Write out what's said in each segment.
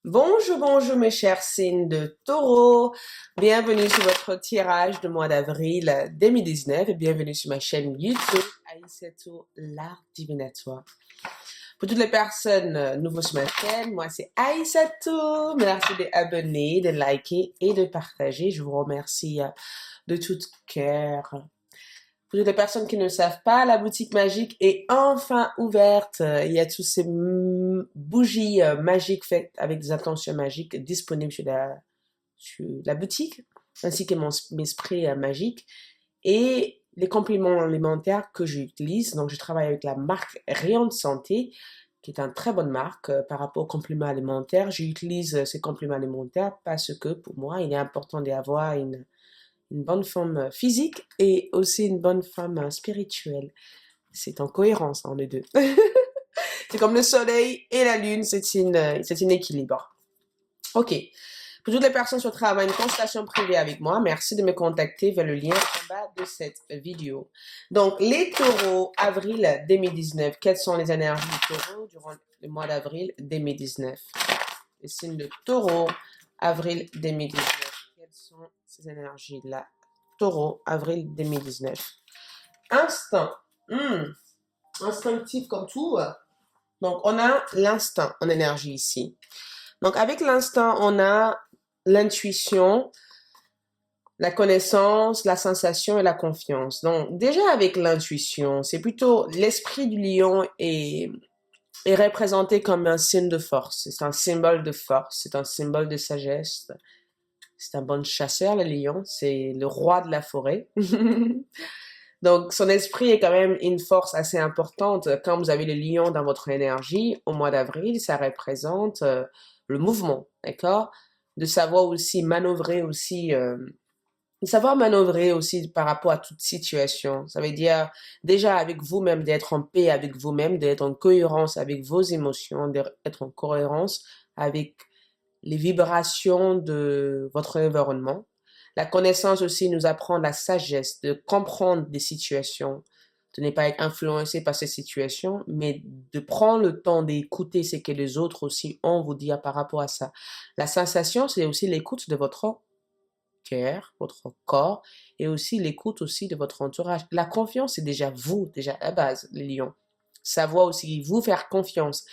Bonjour, bonjour mes chers signes de taureau. Bienvenue sur votre tirage de mois d'avril 2019 et bienvenue sur ma chaîne YouTube Aïssatou, l'art divinatoire. Pour toutes les personnes nouvelles sur ma chaîne, moi c'est Aïssatou. Merci d'abonner, de liker et de partager. Je vous remercie de tout cœur. Pour toutes les personnes qui ne le savent pas, la boutique magique est enfin ouverte. Il y a tous ces bougies magiques faites avec des intentions magiques disponibles sur la boutique, ainsi que mes sprays magiques et les compléments alimentaires que j'utilise. Donc, je travaille avec la marque Rayon de Santé, qui est une très bonne marque par rapport aux compléments alimentaires. J'utilise ces compléments alimentaires parce que pour moi, il est important d'avoir une bonne forme physique et aussi une bonne forme spirituelle. C'est en cohérence entre les deux. C'est comme le soleil et la lune, c'est un équilibre. Ok. Pour toutes les personnes qui souhaiteraient avoir une consultation privée avec moi, merci de me contacter vers le lien en bas de cette vidéo. Donc, les taureaux, avril 2019. Quelles sont les énergies du taureau durant le mois d'avril 2019? Les signes de taureau, avril 2019. Quelles sont ces énergies-là? Taureau, avril 2019. Instinct. Instinctif comme tout. Donc, on a l'instinct en énergie ici. Donc, avec l'instinct, on a l'intuition, la connaissance, la sensation et la confiance. Donc, déjà avec l'intuition, c'est plutôt l'esprit du lion est représenté comme un signe de force. C'est un symbole de force, c'est un symbole de sagesse. C'est un bon chasseur, le lion. C'est le roi de la forêt. Donc, son esprit est quand même une force assez importante. Quand vous avez le lion dans votre énergie, au mois d'avril, ça représente le mouvement, d'accord? De savoir aussi manœuvrer aussi, par rapport à toute situation. Ça veut dire déjà avec vous-même, d'être en paix avec vous-même, d'être en cohérence avec vos émotions, d'être en cohérence avec les vibrations de votre environnement. La connaissance aussi nous apprend la sagesse de comprendre des situations, de ne pas être influencé par ces situations, mais de prendre le temps d'écouter ce que les autres aussi ont à vous dire par rapport à ça. La sensation, c'est aussi l'écoute de votre cœur, votre corps, et aussi l'écoute aussi de votre entourage. La confiance, c'est déjà vous, déjà à la base, les lions. Savoir aussi vous faire confiance.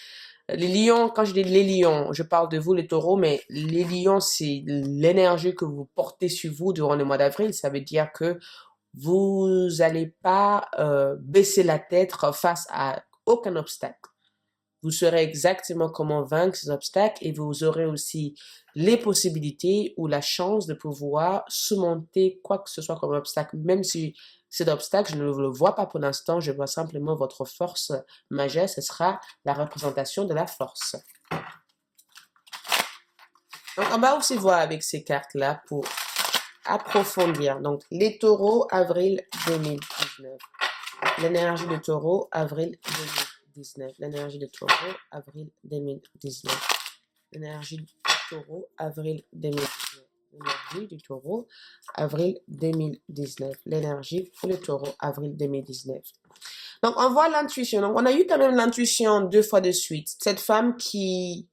Les lions, quand je dis les lions, je parle de vous, les taureaux, mais les lions, c'est l'énergie que vous portez sur vous durant le mois d'avril. Ça veut dire que vous n'allez pas baisser la tête face à aucun obstacle. Vous saurez exactement comment vaincre ces obstacles et vous aurez aussi les possibilités ou la chance de pouvoir surmonter quoi que ce soit comme obstacle. Même si cet obstacle, je ne le vois pas pour l'instant, je vois simplement votre force majeure, ce sera la représentation de la force. Donc, on va aussi voir avec ces cartes-là pour approfondir. Donc, les taureaux, avril 2019. L'énergie de taureau, avril 2019. L'énergie de taureau, avril 2019. L'énergie du taureau, avril 2019. L'énergie du taureau, avril 2019. L'énergie pour le taureau, avril 2019. Donc, on voit l'intuition. Donc, on a eu quand même l'intuition 2 fois de suite. Cette femme qui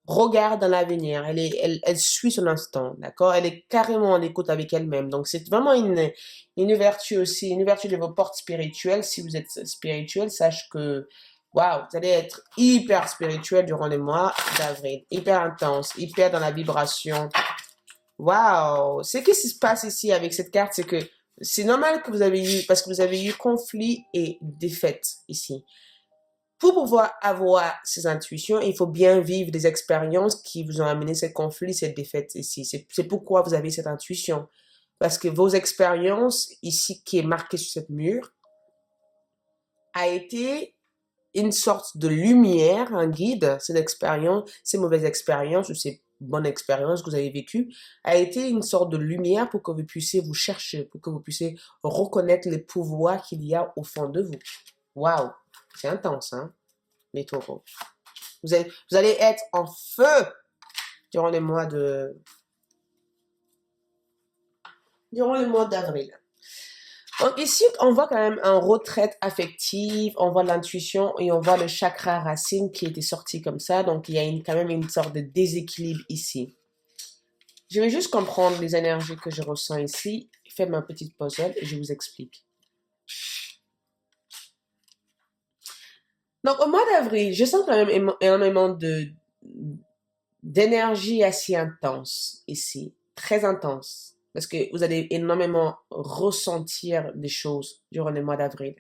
regarde dans l'avenir, elle suit son instinct, d'accord? Elle est carrément en écoute avec elle-même. Donc, c'est vraiment une vertu aussi, une vertu de vos portes spirituelles. Si vous êtes spirituel, sache que, waouh, vous allez être hyper spirituel durant le mois d'avril. Hyper intense, hyper dans la vibration. Waouh! Ce qui se passe ici avec cette carte, c'est que c'est normal que vous avez eu, parce que vous avez eu conflit et défaite ici. Pour pouvoir avoir ces intuitions, il faut bien vivre des expériences qui vous ont amené ce conflit, cette défaite ici. C'est pourquoi vous avez cette intuition. Parce que vos expériences ici, qui est marquée sur cette mur, a été une sorte de lumière, un guide. Cette expérience, ces mauvaises expériences ou ces bonnes expériences que vous avez vécues, a été une sorte de lumière pour que vous puissiez vous chercher, pour que vous puissiez reconnaître les pouvoirs qu'il y a au fond de vous. Waouh! C'est intense, hein, les taureaux. Vous allez être en feu durant le mois d'avril. Donc ici, on voit quand même un retraite affective, on voit l'intuition et on voit le chakra racine qui était sorti comme ça. Donc il y a quand même une sorte de déséquilibre ici. Je vais juste comprendre les énergies que je ressens ici, faire ma petite puzzle et je vous explique. Donc au mois d'avril, je sens quand même énormément d'énergie assez intense ici, très intense, parce que vous allez énormément ressentir des choses durant le mois d'avril.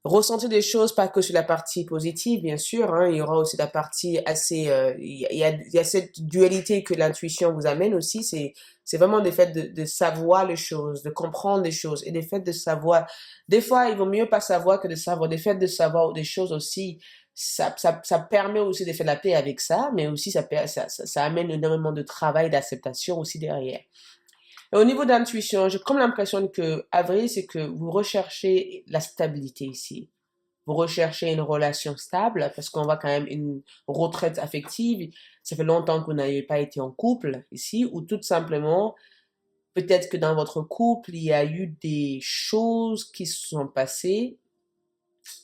Ressentir des choses, pas que sur la partie positive, bien sûr, hein, il y aura aussi la partie assez... il y a cette dualité que l'intuition vous amène aussi, c'est vraiment le fait de savoir les choses, de comprendre les choses, et le fait de savoir... Des fois, il vaut mieux pas savoir que de savoir. Le fait de savoir des choses aussi, ça permet aussi de faire la paix avec ça, mais aussi ça amène énormément de travail, d'acceptation aussi derrière. Et au niveau d'intuition, j'ai comme l'impression que avril, c'est que vous recherchez la stabilité ici. Vous recherchez une relation stable parce qu'on voit quand même une retraite affective. Ça fait longtemps que vous n'avez pas été en couple ici, ou tout simplement, peut-être que dans votre couple, il y a eu des choses qui se sont passées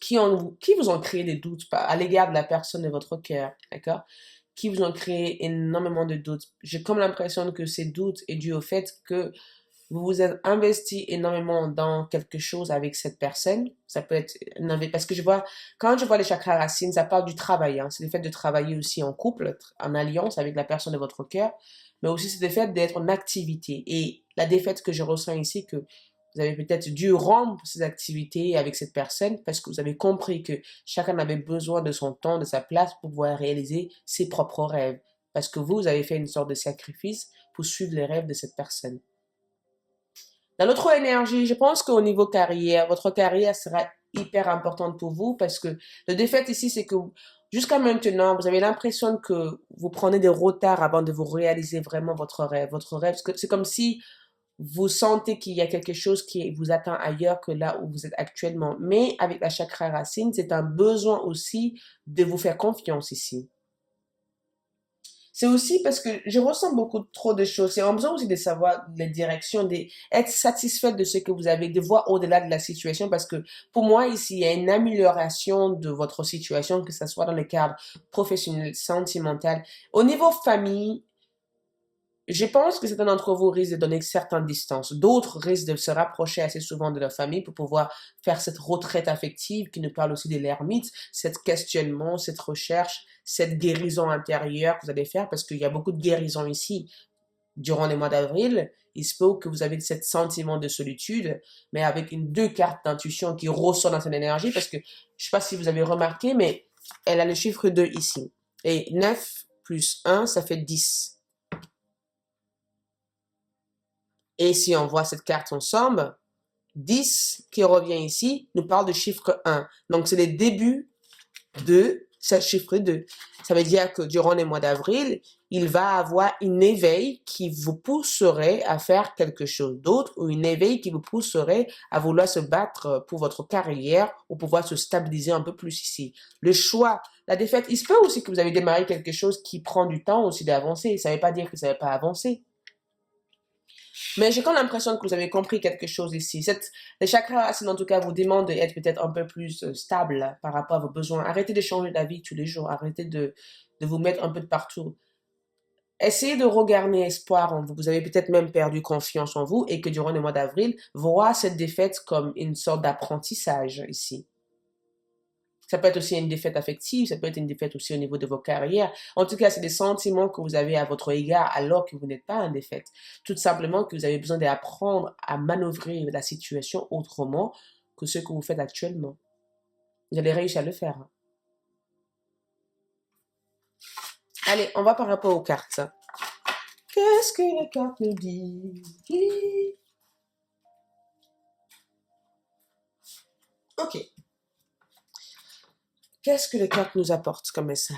qui vous ont créé des doutes à l'égard de la personne de votre cœur, d'accord? Qui vous ont créé énormément de doutes. J'ai comme l'impression que ces doutes est dû au fait que vous vous êtes investi énormément dans quelque chose avec cette personne. Ça peut être parce que quand je vois les chakras racines, ça parle du travail, hein. C'est le fait de travailler aussi en couple, en alliance avec la personne de votre cœur, mais aussi c'est le fait d'être en activité. Et la défaite que je ressens ici, que vous avez peut-être dû rompre ces activités avec cette personne parce que vous avez compris que chacun avait besoin de son temps, de sa place pour pouvoir réaliser ses propres rêves. Parce que vous avez fait une sorte de sacrifice pour suivre les rêves de cette personne. Dans l'autre énergie, je pense qu'au niveau carrière, votre carrière sera hyper importante pour vous parce que le défaite ici, c'est que jusqu'à maintenant, vous avez l'impression que vous prenez des retards avant de vous réaliser vraiment votre rêve. Votre rêve, c'est comme si vous sentez qu'il y a quelque chose qui vous attend ailleurs que là où vous êtes actuellement. Mais avec la chakra racine, c'est un besoin aussi de vous faire confiance ici. C'est aussi parce que je ressens beaucoup trop de choses. C'est un besoin aussi de savoir les directions, d'être satisfait de ce que vous avez, de voir au-delà de la situation. Parce que pour moi, ici, il y a une amélioration de votre situation, que ce soit dans le cadre professionnel, sentimental. Au niveau famille, je pense que certains d'entre vous risquent de donner certaines distances. D'autres risquent de se rapprocher assez souvent de leur famille pour pouvoir faire cette retraite affective qui nous parle aussi de l'ermite, cet questionnement, cette recherche, cette guérison intérieure que vous allez faire parce qu'il y a beaucoup de guérison ici. Durant les mois d'avril, il se peut que vous avez ce sentiment de solitude, mais avec deux cartes d'intuition qui ressortent dans cette énergie parce que je ne sais pas si vous avez remarqué, mais elle a le chiffre 2 ici. Et 9 plus 1, ça fait 10. Et si on voit cette carte ensemble, 10 qui revient ici nous parle de chiffre 1. Donc, c'est le début de ce chiffre 2. Ça veut dire que durant les mois d'avril, il va avoir une éveil qui vous pousserait à faire quelque chose d'autre ou une éveil qui vous pousserait à vouloir se battre pour votre carrière ou pouvoir se stabiliser un peu plus ici. Le choix, la défaite, il se peut aussi que vous avez démarré quelque chose qui prend du temps aussi d'avancer. Ça ne veut pas dire que ça ne va pas avancer. Mais j'ai comme l'impression que vous avez compris quelque chose ici. Les chakras racines, en tout cas, vous demandent d'être peut-être un peu plus stable par rapport à vos besoins. Arrêtez de changer d'avis tous les jours. Arrêtez de vous mettre un peu de partout. Essayez de regagner espoir en vous. Vous avez peut-être même perdu confiance en vous et que durant le mois d'avril, voir cette défaite comme une sorte d'apprentissage ici. Ça peut être aussi une défaite affective, ça peut être une défaite aussi au niveau de vos carrières. En tout cas, c'est des sentiments que vous avez à votre égard alors que vous n'êtes pas en défaite. Tout simplement que vous avez besoin d'apprendre à manœuvrer la situation autrement que ce que vous faites actuellement. Vous allez réussir à le faire. Allez, on va par rapport aux cartes. Qu'est-ce que les cartes nous disent? Ok. Qu'est-ce que les cartes nous apportent comme message?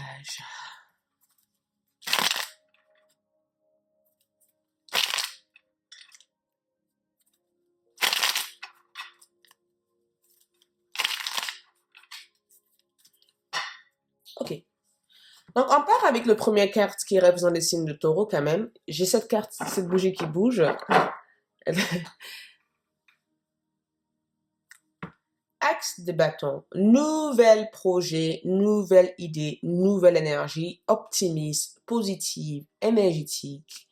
Ok. Donc, on part avec la première carte qui représente les signes de taureau quand même. J'ai cette carte, cette bougie qui bouge. Axe de bâton, nouvel projet, nouvelle idée, nouvelle énergie, optimiste, positive, énergétique,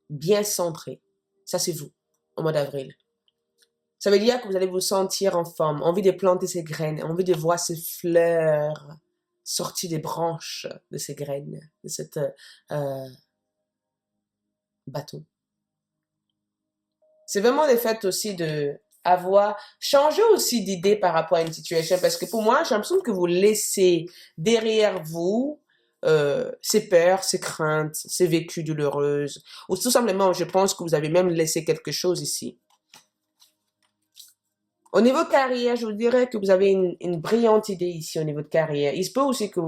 bien centré. Ça, c'est vous, au mois d'avril. Ça veut dire que vous allez vous sentir en forme, envie de planter ces graines, envie de voir ces fleurs sorties des branches de ces graines, de cette bâton. C'est vraiment le fait aussi de avoir changer aussi d'idée par rapport à une situation, parce que pour moi, j'ai l'impression que vous laissez derrière vous ces peurs, ces craintes, ces vécus douloureuses, ou tout simplement, je pense que vous avez même laissé quelque chose ici. Au niveau carrière, je vous dirais que vous avez une brillante idée ici au niveau de carrière. Il se peut aussi que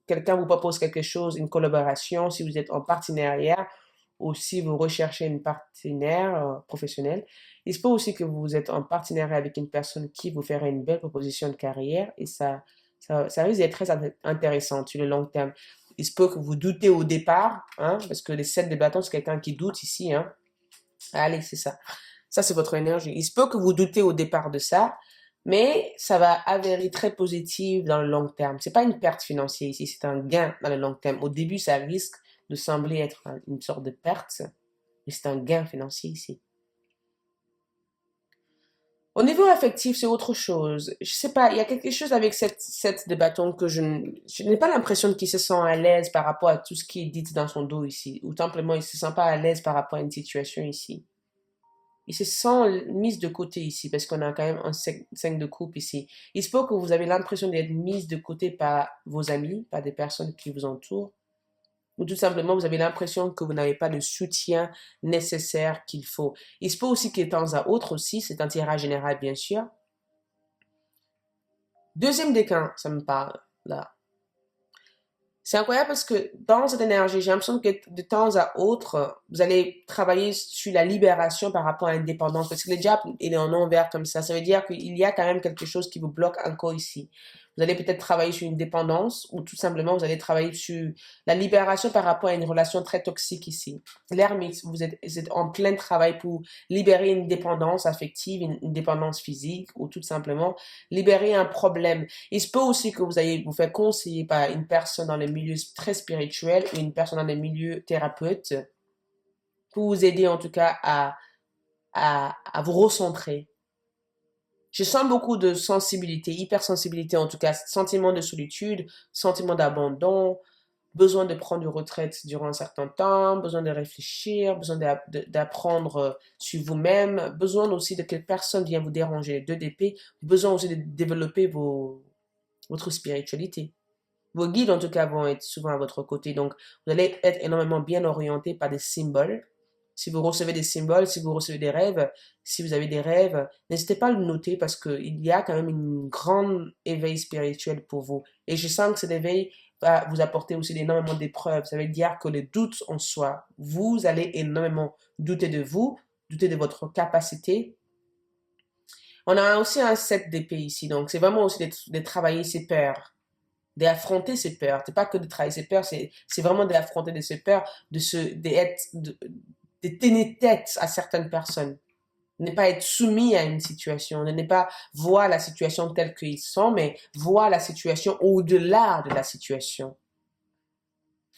quelqu'un vous propose quelque chose, une collaboration, si vous êtes en partenariat ou si vous recherchez une partenaire professionnelle. Il se peut aussi que vous êtes en partenariat avec une personne qui vous ferait une belle proposition de carrière et ça risque d'être très intéressant sur le long terme. Il se peut que vous doutez au départ, hein, parce que les 7 de bâton, c'est quelqu'un qui doute ici, hein. Allez, c'est ça. Ça, c'est votre énergie. Il se peut que vous doutez au départ de ça, mais ça va avérer très positif dans le long terme. C'est pas une perte financière ici, c'est un gain dans le long terme. Au début, ça risque de sembler être une sorte de perte, mais c'est un gain financier ici. Au niveau affectif, c'est autre chose. Je sais pas, il y a quelque chose avec cette de bâton que je n'ai pas l'impression qu'il se sent à l'aise par rapport à tout ce qui est dit dans son dos ici. Ou simplement, il se sent pas à l'aise par rapport à une situation ici. Il se sent mis de côté ici parce qu'on a quand même un 5 de coupe ici. Il se peut que vous avez l'impression d'être mise de côté par vos amis, par des personnes qui vous entourent. Ou tout simplement, vous avez l'impression que vous n'avez pas le soutien nécessaire qu'il faut. Il se peut aussi que de temps à autre aussi, c'est un tirage général bien sûr. Deuxième décan, ça me parle là. C'est incroyable parce que dans cette énergie, j'ai l'impression que de temps à autre, vous allez travailler sur la libération par rapport à l'indépendance. Parce que le diable, il est en envers comme ça. Ça veut dire qu'il y a quand même quelque chose qui vous bloque encore ici. Vous allez peut-être travailler sur une dépendance ou tout simplement vous allez travailler sur la libération par rapport à une relation très toxique ici. L'ermite, vous êtes en plein travail pour libérer une dépendance affective, une dépendance physique ou tout simplement libérer un problème. Il se peut aussi que vous ayez vous faire conseiller par une personne dans le milieu très spirituel ou une personne dans le milieu thérapeute pour vous aider en tout cas à vous recentrer. Je sens beaucoup de sensibilité, hypersensibilité en tout cas, sentiment de solitude, sentiment d'abandon, besoin de prendre une retraite durant un certain temps, besoin de réfléchir, besoin d'apprendre sur vous-même, besoin aussi de que personne vienne vous déranger, 2 d'épée, besoin aussi de développer votre spiritualité. Vos guides, en tout cas, vont être souvent à votre côté. Donc, vous allez être énormément bien orienté par des symboles. Si vous recevez des symboles, si vous recevez des rêves, si vous avez des rêves, n'hésitez pas à le noter parce qu'il y a quand même une grande éveil spirituel pour vous. Et je sens que cet éveil va vous apporter aussi énormément d'épreuves. Ça veut dire que le doute en soi, vous allez énormément douter de vous, douter de votre capacité. On a aussi un 7 d'épée ici, donc c'est vraiment aussi de travailler ses peurs, d'affronter ses peurs. C'est pas que de travailler ses peurs, c'est vraiment d'affronter de ses peurs, de tenir tête à certaines personnes. Ne pas être soumis à une situation, ne pas voir la situation telle qu'ils sont, mais voir la situation au-delà de la situation.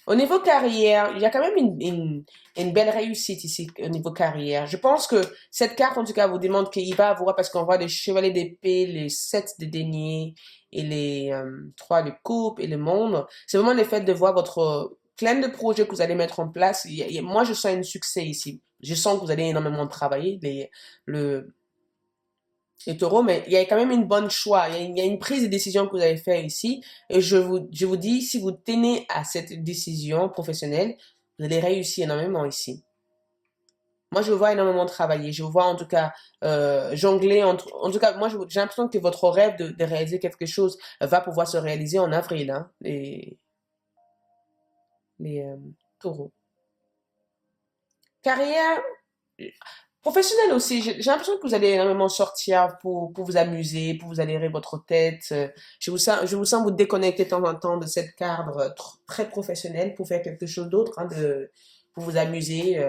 Au niveau carrière, il y a quand même une belle réussite ici au niveau carrière. Je pense que cette carte, en tout cas, vous demande qu'il va avoir, parce qu'on voit les chevaliers d'épée, les 7 de denier et les 3 de coupe et le monde. C'est vraiment le fait de voir votre plein de projets que vous allez mettre en place. Moi, je sens un succès ici. Je sens que vous allez énormément travailler. Les taureaux, mais il y a quand même une bonne choix. Il y a une prise de décision que vous avez fait ici. Et je vous dis, si vous tenez à cette décision professionnelle, vous allez réussir énormément ici. Moi, je vous vois énormément travailler. Je vous vois en tout cas jongler. En tout cas, moi, j'ai l'impression que votre rêve de réaliser quelque chose va pouvoir se réaliser en avril. Hein, les taureaux. Carrière, professionnel aussi, j'ai l'impression que vous allez énormément sortir pour vous amuser, pour vous aérer votre tête. Je vous sens vous déconnecter de temps en temps de cette cadre très professionnel pour faire quelque chose d'autre, hein, pour vous amuser.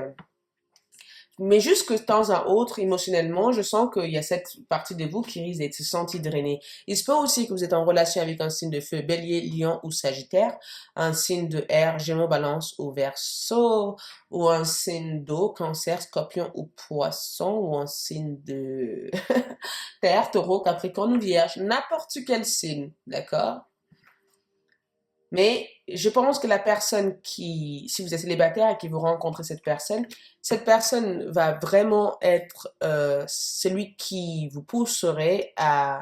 Mais juste que de temps à autre, émotionnellement, je sens qu'il y a cette partie de vous qui risque d'être sentie drainée. Il se peut aussi que vous êtes en relation avec un signe de feu, Bélier, Lion ou Sagittaire, un signe de air, Gémeaux, Balance ou Verseau, ou un signe d'eau, Cancer, Scorpion ou Poisson, ou un signe de Terre, Taureau, Capricorne ou Vierge, n'importe quel signe, d'accord? Mais je pense que la personne qui, si vous êtes célibataire et que vous rencontrez cette personne va vraiment être celui qui vous pousserait à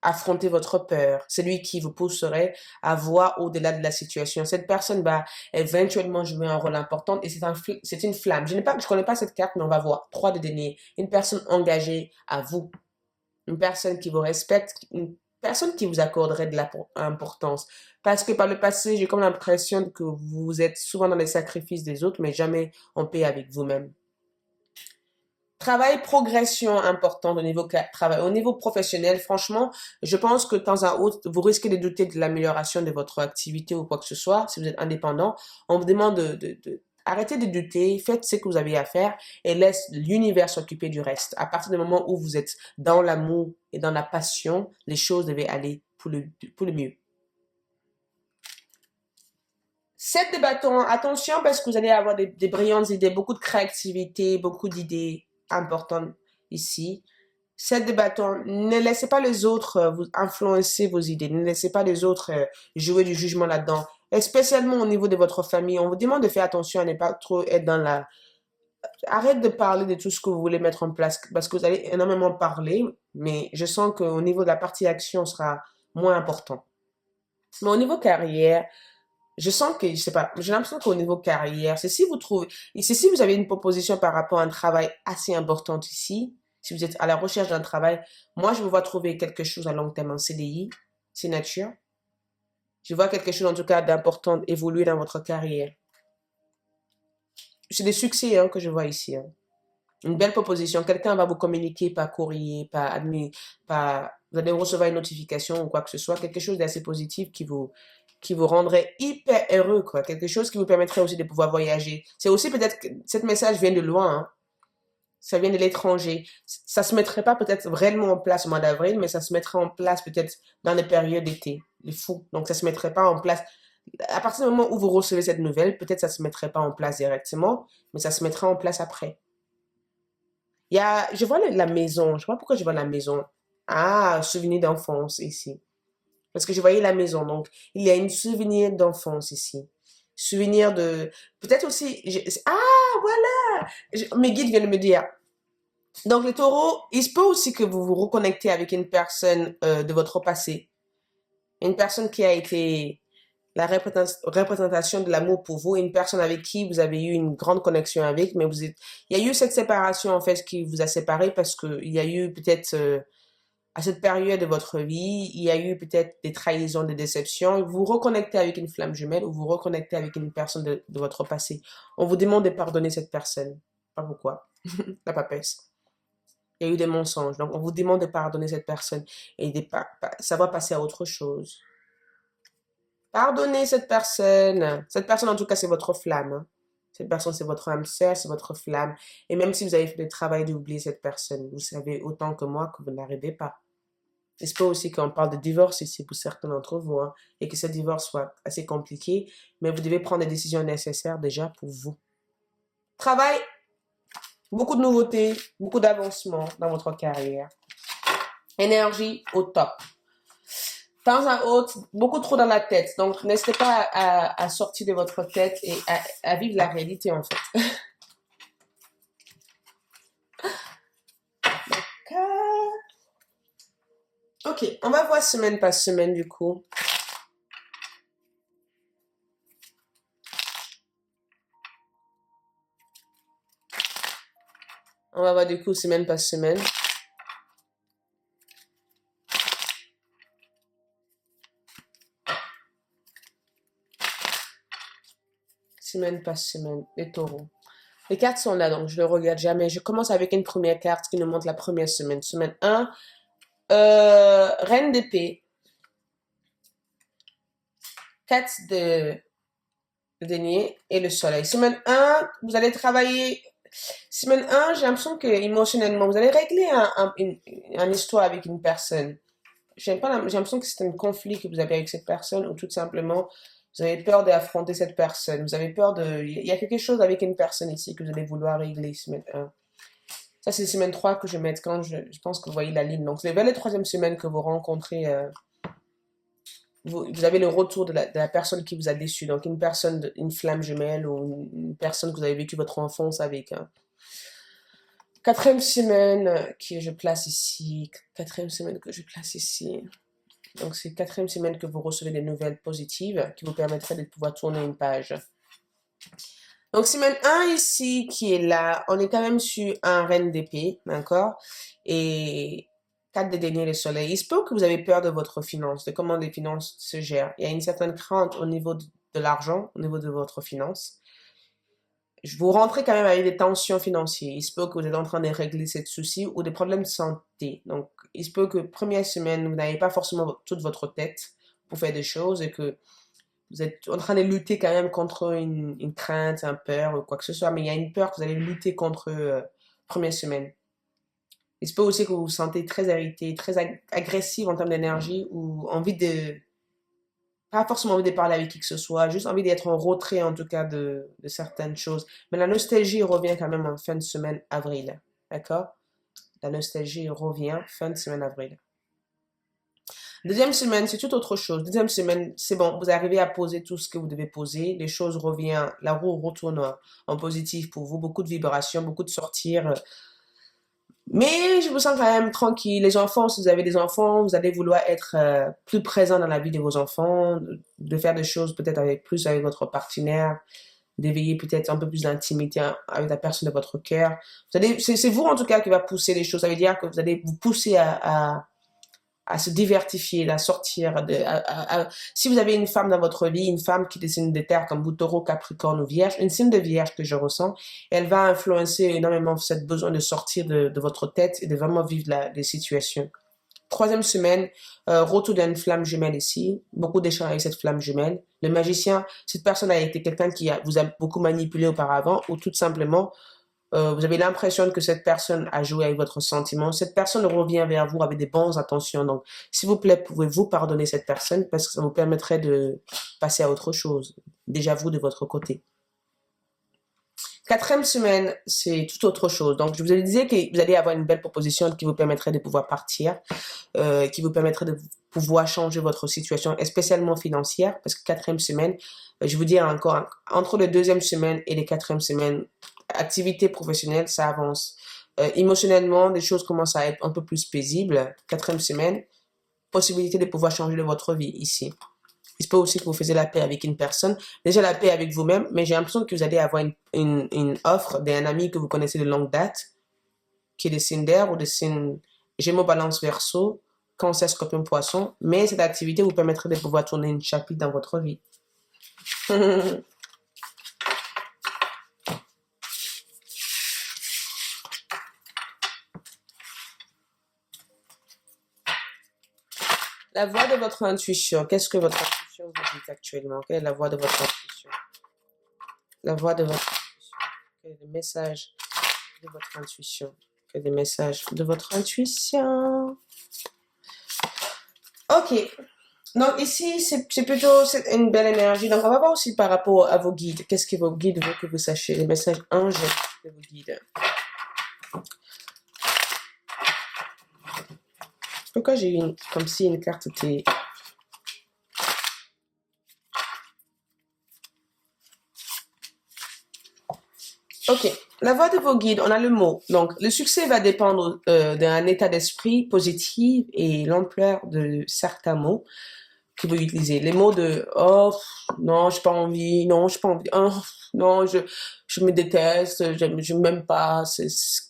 affronter votre peur, celui qui vous pousserait à voir au-delà de la situation. Cette personne va éventuellement jouer un rôle important et c'est une flamme. Je connais pas cette carte, mais on va voir. 3 de denier. Une personne engagée à vous. Une personne qui vous respecte, une personne qui vous accorderait de l'importance. Parce que par le passé, j'ai comme l'impression que vous êtes souvent dans les sacrifices des autres, mais jamais en paix avec vous-même. Travail, progression importante au niveau travail. Au niveau professionnel, franchement, je pense que de temps à autre, vous risquez de douter de l'amélioration de votre activité ou quoi que ce soit. Si vous êtes indépendant, on vous demande arrêtez de douter, faites ce que vous avez à faire et laisse l'univers s'occuper du reste. À partir du moment où vous êtes dans l'amour et dans la passion, les choses devaient aller pour le mieux. 7 de bâton, attention parce que vous allez avoir des brillantes idées, beaucoup de créativité, beaucoup d'idées importantes ici. 7 de bâton, ne laissez pas les autres vous influencer vos idées, ne laissez pas les autres jouer du jugement là-dedans. Et spécialement au niveau de votre famille, on vous demande de faire attention à ne pas trop être dans la... Arrête de parler de tout ce que vous voulez mettre en place parce que vous allez énormément parler, mais je sens qu'au niveau de la partie action sera moins important. Mais au niveau carrière, je sens que, je sais pas, j'ai l'impression qu'au niveau carrière, c'est si vous avez une proposition par rapport à un travail assez important ici, si vous êtes à la recherche d'un travail, moi je vous vois trouver quelque chose à long terme en CDI, c'est nature. Je vois quelque chose en tout cas d'important évoluer dans votre carrière. C'est des succès que je vois ici. Une belle proposition, quelqu'un va vous communiquer par courrier, vous allez recevoir une notification ou quoi que ce soit, quelque chose d'assez positif qui vous rendrait hyper heureux, quoi. Quelque chose qui vous permettrait aussi de pouvoir voyager. C'est aussi peut-être que ce message vient de loin, hein. Ça vient de l'étranger. Ça se mettrait pas peut-être vraiment en place au mois d'avril, mais ça se mettrait en place peut-être dans les périodes d'été, les fous. Donc ça se mettrait pas en place. À partir du moment où vous recevez cette nouvelle, peut-être ça se mettrait pas en place directement, mais ça se mettrait en place après. Je vois la maison. Je sais pas pourquoi je vois la maison. Ah, souvenir d'enfance ici. Parce que je voyais la maison. Donc, il y a une souvenir d'enfance ici. Souvenir de... Peut-être aussi... Ah, voilà! Mes guides viennent de me dire. Donc, les taureaux, il se peut aussi que vous vous reconnectez avec une personne de votre passé. Une personne qui a été la représentation de l'amour pour vous, une personne avec qui vous avez eu une grande connexion avec, mais il y a eu cette séparation en fait qui vous a séparé parce que il y a eu peut-être à cette période de votre vie, il y a eu peut-être des trahisons, des déceptions. Vous vous reconnectez avec une flamme jumelle ou vous vous reconnectez avec une personne de votre passé. On vous demande de pardonner cette personne. Pas pourquoi. La papesse. Il y a eu des mensonges. Donc, on vous demande de pardonner cette personne et ça va passer à autre chose. Pardonnez cette personne. Cette personne, en tout cas, c'est votre flamme, hein. Cette personne, c'est votre âme sœur, c'est votre flamme. Et même si vous avez fait le travail d'oublier cette personne, vous savez autant que moi que vous n'arrivez pas. Il se peut aussi qu'on parle de divorce ici pour certains d'entre vous, hein, et que ce divorce soit assez compliqué, mais vous devez prendre les décisions nécessaires déjà pour vous. Travail, beaucoup de nouveautés, beaucoup d'avancements dans votre carrière. Énergie au top. Temps à autre, beaucoup trop dans la tête. Donc, n'hésitez pas à sortir de votre tête et à vivre la réalité, en fait. D'accord. Ok, on va voir semaine par semaine, du coup. On va voir, du coup, semaine par semaine. Semaine par semaine, les taureaux. Les cartes sont là, donc je ne regarde jamais. Je commence avec une première carte qui nous montre la première semaine. Semaine 1, Reine d'épée. 4 de denier et le soleil. Semaine 1, vous allez travailler Semaine 1, j'ai l'impression que émotionnellement, vous allez régler une histoire avec une personne. J'ai l'impression que c'est un conflit que vous avez avec cette personne ou tout simplement, vous avez peur d'affronter cette personne. Vous avez peur de... Il y a quelque chose avec une personne ici que vous allez vouloir régler semaine 1. Ça, c'est semaine 3 que je vais mettre quand je pense que vous voyez la ligne. Donc, c'est vers la troisième semaine que vous rencontrez... vous avez le retour de la personne qui vous a déçu. Donc, une personne, une flamme jumelle ou une personne que vous avez vécu votre enfance avec. Hein. Quatrième semaine que je place ici. Quatrième semaine que je place ici. Donc, c'est quatrième semaine que vous recevez des nouvelles positives qui vous permettraient de pouvoir tourner une page. Donc, semaine 1 ici qui est là, on est quand même sur un reine d'épée, d'accord? Et 4 de denier de soleil. Il se peut que vous avez peur de votre finance, de comment les finances se gèrent. Il y a une certaine crainte au niveau de l'argent, au niveau de votre finance. Vous rentrez quand même avec des tensions financières. Il se peut que vous êtes en train de régler ces soucis ou des problèmes de santé. Donc, il se peut que première semaine, vous n'avez pas forcément toute votre tête pour faire des choses et que vous êtes en train de lutter quand même contre une crainte, un peur ou quoi que ce soit. Mais il y a une peur que vous allez lutter contre première semaine. Il se peut aussi que vous vous sentez très irrité, très agressif en termes d'énergie ou envie de... Pas forcément envie de parler avec qui que ce soit, juste envie d'être en retrait en tout cas de certaines choses. Mais la nostalgie revient quand même en fin de semaine avril. D'accord? La nostalgie revient fin de semaine avril. Deuxième semaine, c'est tout autre chose. Deuxième semaine, c'est bon, vous arrivez à poser tout ce que vous devez poser. Les choses reviennent, la roue retourne en positif pour vous. Beaucoup de vibrations, beaucoup de sortir. Mais je vous sens quand même tranquille. Les enfants, si vous avez des enfants, vous allez vouloir être plus présent dans la vie de vos enfants, de faire des choses peut-être avec plus avec votre partenaire, d'éveiller peut-être un peu plus d'intimité avec la personne de votre cœur. C'est vous en tout cas qui va pousser les choses. Ça veut dire que vous allez vous pousser à se diversifier, à sortir. Si vous avez une femme dans votre vie, une femme qui est des signes de terre comme vous, taureau, capricorne ou vierge, une signe de vierge que je ressens, elle va influencer énormément cette besoin de sortir de votre tête et de vraiment vivre les situations. Troisième semaine, retour d'une flamme jumelle ici, beaucoup d'échanges avec cette flamme jumelle. Le magicien, cette personne a été quelqu'un qui vous a beaucoup manipulé auparavant ou tout simplement vous avez l'impression que cette personne a joué avec votre sentiment. Cette personne revient vers vous avec des bonnes intentions. Donc, s'il vous plaît, pouvez-vous pardonner cette personne parce que ça vous permettrait de passer à autre chose. Déjà vous de votre côté. Quatrième semaine, c'est tout autre chose. Donc, je vous disais que vous allez avoir une belle proposition qui vous permettrait de pouvoir partir, qui vous permettrait de pouvoir changer votre situation, spécialement financière, parce que quatrième semaine, je vous dis encore, entre la deuxième semaine et les quatrième semaines, activité professionnelle, ça avance. Émotionnellement, les choses commencent à être un peu plus paisibles. Quatrième semaine, possibilité de pouvoir changer de votre vie ici. Il se peut aussi que vous faisiez la paix avec une personne, déjà la paix avec vous-même, mais j'ai l'impression que vous allez avoir une offre d'un ami que vous connaissez de longue date, qui est des signes d'air ou des signes Gémeaux, Balance, Verseau, Cancer, Scorpion, Poisson, mais cette activité vous permettrait de pouvoir tourner une chapitre dans votre vie. La voix de votre intuition. Qu'est-ce que votre intuition vous dit actuellement? Quelle est la voix de votre intuition? La voix de votre intuition. Quel est le message de votre intuition? Quel est le message de votre intuition? Ok. Donc ici, c'est plutôt une belle énergie. Donc on va voir aussi par rapport à vos guides. Qu'est-ce que vos guides veulent que vous sachiez? Les messages anges de vos guides. Pourquoi j'ai eu comme si une carte était... Ok, la voix de vos guides, on a le mot. Donc, le succès va dépendre d'un état d'esprit positif et l'ampleur de certains mots que vous utilisez. Les mots de oh non, j'ai pas envie, non, j'ai pas envie, oh non, je me déteste, je m'aime pas,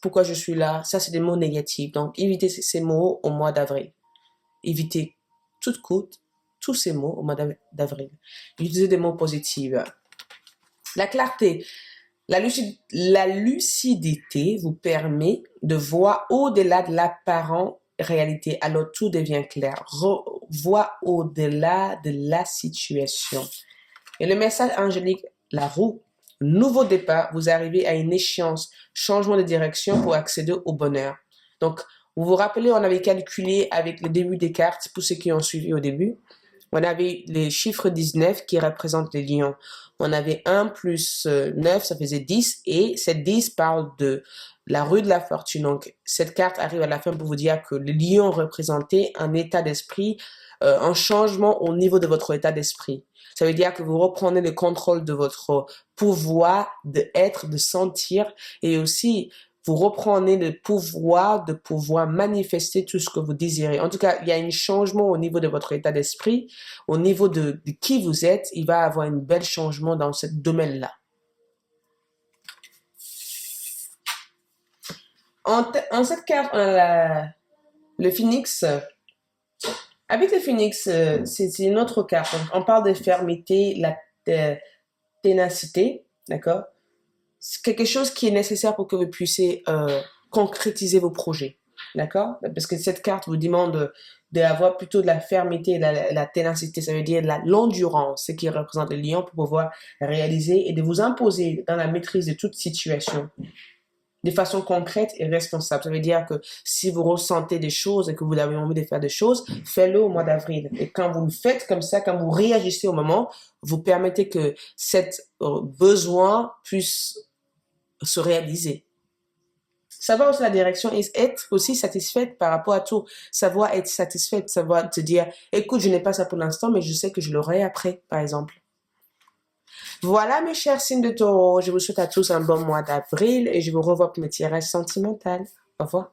pourquoi je suis là. Ça, c'est des mots négatifs. Donc, évitez ces mots au mois d'avril. Évitez toute coûte tous ces mots au mois d'avril. Utilisez des mots positifs. La clarté. La lucidité vous permet de voir au-delà de l'apparent réalité. Alors tout devient clair. Voir au-delà de la situation. Et le message angélique, la roue nouveau départ, vous arrivez à une échéance, changement de direction pour accéder au bonheur. Donc, vous vous rappelez, on avait calculé avec le début des cartes, pour ceux qui ont suivi au début, on avait les chiffres 19 qui représentent les lions. On avait 1 plus 9, ça faisait 10, et cette 10 parle de la rue de la fortune. Donc, cette carte arrive à la fin pour vous dire que le lion représentait un état d'esprit, un changement au niveau de votre état d'esprit. Ça veut dire que vous reprenez le contrôle de votre pouvoir d'être, de sentir, et aussi vous reprenez le pouvoir de pouvoir manifester tout ce que vous désirez. En tout cas, il y a un changement au niveau de votre état d'esprit, au niveau de qui vous êtes. Il va y avoir un bel changement dans ce domaine-là. En cette carte, le phénix, avec le phénix, c'est une autre carte. On parle de fermeté, la ténacité, d'accord? C'est quelque chose qui est nécessaire pour que vous puissiez concrétiser vos projets, d'accord? Parce que cette carte vous demande d'avoir plutôt de la fermeté et de la ténacité, ça veut dire de l'endurance, ce qui représente le lion, pour pouvoir réaliser et de vous imposer dans la maîtrise de toute situation de façon concrète et responsable. Ça veut dire que si vous ressentez des choses et que vous avez envie de faire des choses, faites-le au mois d'avril. Et quand vous le faites comme ça, quand vous réagissez au moment, vous permettez que cet besoin puisse se réaliser. Savoir aussi la direction et être aussi satisfaite par rapport à tout. Savoir être satisfaite, savoir te dire, écoute, je n'ai pas ça pour l'instant, mais je sais que je l'aurai après, par exemple. Voilà mes chers signes de taureau, je vous souhaite à tous un bon mois d'avril et je vous revois pour mes tirages sentimentaux. Au revoir.